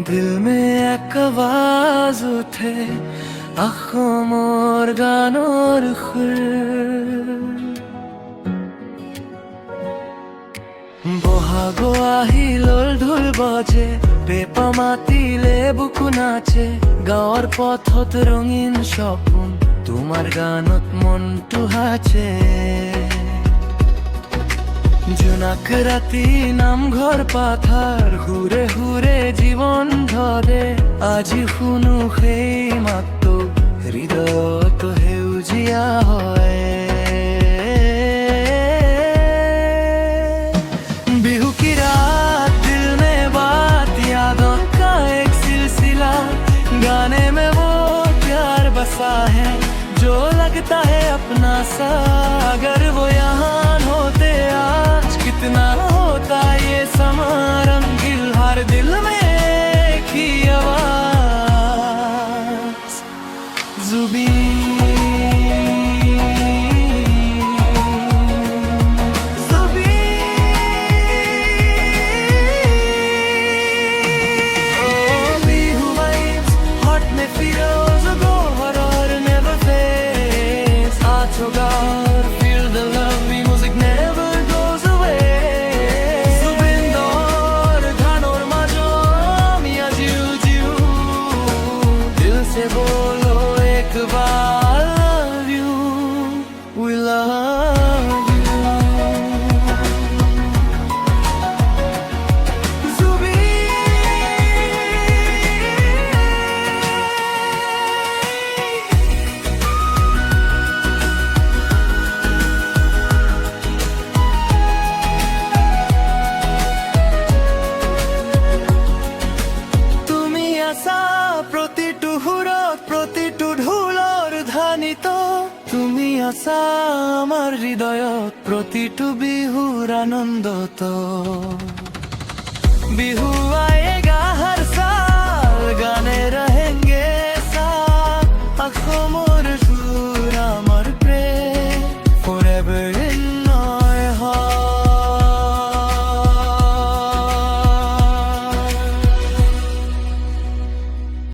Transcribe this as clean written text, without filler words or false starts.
दिल में एक आवाज उठे आँखों मोर गानोर खुर বহাগো আহিলৰ ঢোল বজে পেপা মাতিলে বুকু নাচে গাঁৱৰ পথত ৰঙীন সপোন তোমাৰ গানত মনটো হাচে জোনাক ৰাতি নামঘৰ পাথাৰ হুৰে হুৰে জীৱন ধৰে আজি শুনো সেই মাতটো হৃদয়ত সেউজীয়া হয় गाने में वो प्यार बसा है जो लगता है अपना सा अगर वो यहाँ होते आज कितना होता ये समा रंगील हर दिल में एक ही आवाज जुबी बोलो एक बार love you, we love you Zubi তুমি আসা প্রতিটো হুৰত প্ৰতিটো ঢোলৰ ধ্বনিত তুমি আছা আমাৰ হৃদয়ত প্ৰতিটো বিহুৰ আনন্দত বিহু আয়েগা